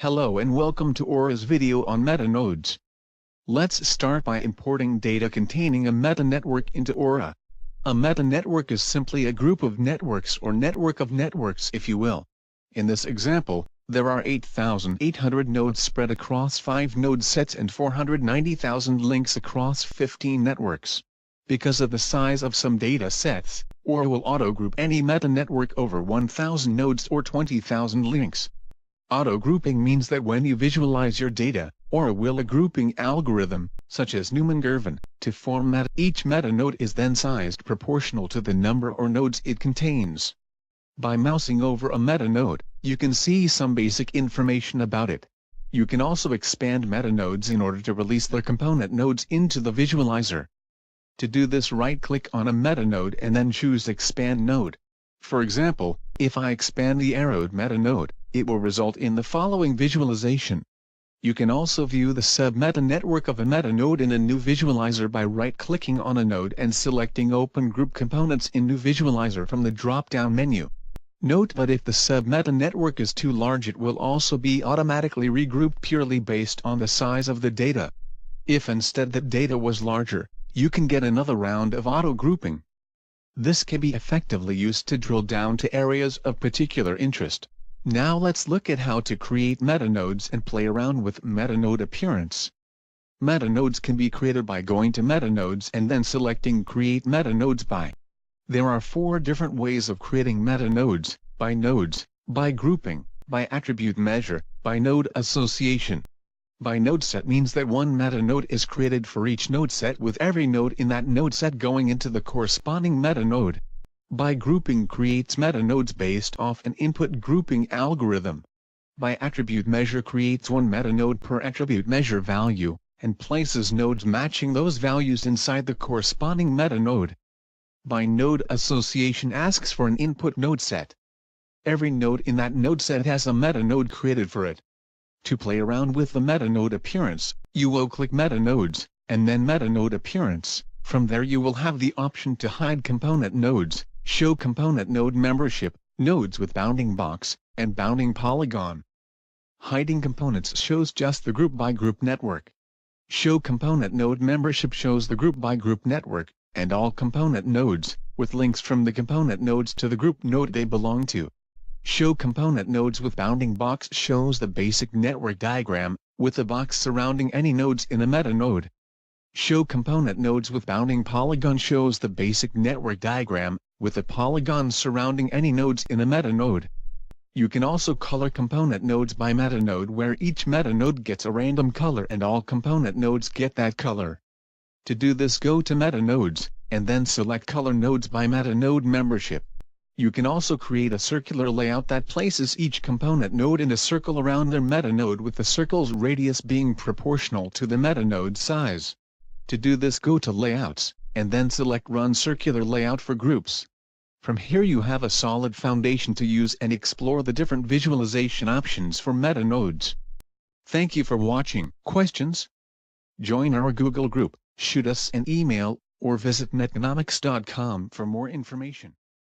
Hello and welcome to Aura's video on metanodes. Let's start by importing data containing a meta-network into Aura. A meta-network is simply a group of networks or network of networks if you will. In this example, there are 8,800 nodes spread across 5 node sets and 490,000 links across 15 networks. Because of the size of some data sets, Aura will auto-group any meta-network over 1,000 nodes or 20,000 links. Auto-grouping means that when you visualize your data, Aura will a grouping algorithm, such as Newman-Girvan, to form meta. Each meta-node is then sized proportional to the number or nodes it contains. By mousing over a meta-node, you can see some basic information about it. You can also expand meta-nodes in order to release their component nodes into the visualizer. To do this, right-click on a meta-node and then choose Expand Node. For example, if I expand the arrowed meta-node, it will result in the following visualization. You can also view the sub-meta network of a meta-node in a new visualizer by right-clicking on a node and selecting Open Group Components in New Visualizer from the drop-down menu. Note that if the sub-meta network is too large, it will also be automatically regrouped purely based on the size of the data. If instead that data was larger, you can get another round of auto-grouping. This can be effectively used to drill down to areas of particular interest. Now let's look at how to create metanodes and play around with metanode appearance. Metanodes can be created by going to Metanodes and then selecting Create Metanodes by. There are 4 different ways of creating metanodes: by nodes, by grouping, by attribute measure, by node association. By node set means that one metanode is created for each node set, with every node in that node set going into the corresponding metanode. By grouping creates metanodes based off an input grouping algorithm. By attribute measure creates one metanode per attribute measure value, and places nodes matching those values inside the corresponding metanode. By node association asks for an input node set. Every node in that node set has a metanode created for it. To play around with the metanode appearance, you will click Metanodes, and then Metanode Appearance. From there you will have the option to hide component nodes, show component node membership, nodes with bounding box, and bounding polygon. Hiding components shows just the group by group network. Show component node membership shows the group by group network, and all component nodes, with links from the component nodes to the group node they belong to. Show component nodes with bounding box shows the basic network diagram, with a box surrounding any nodes in a metanode. Show component nodes with bounding polygon shows the basic network diagram, with a polygon surrounding any nodes in a metanode. You can also color component nodes by metanode, where each metanode gets a random color and all component nodes get that color. To do this, go to Metanodes, and then select Color Nodes by Metanode Membership. You can also create a circular layout that places each component node in a circle around their metanode, with the circle's radius being proportional to the metanode size. To do this, go to Layouts, and then select Run Circular Layout for Groups. From here you have a solid foundation to use and explore the different visualization options for metanodes. Thank you for watching. Questions? Join our Google group, shoot us an email, or visit netconomics.com for more information.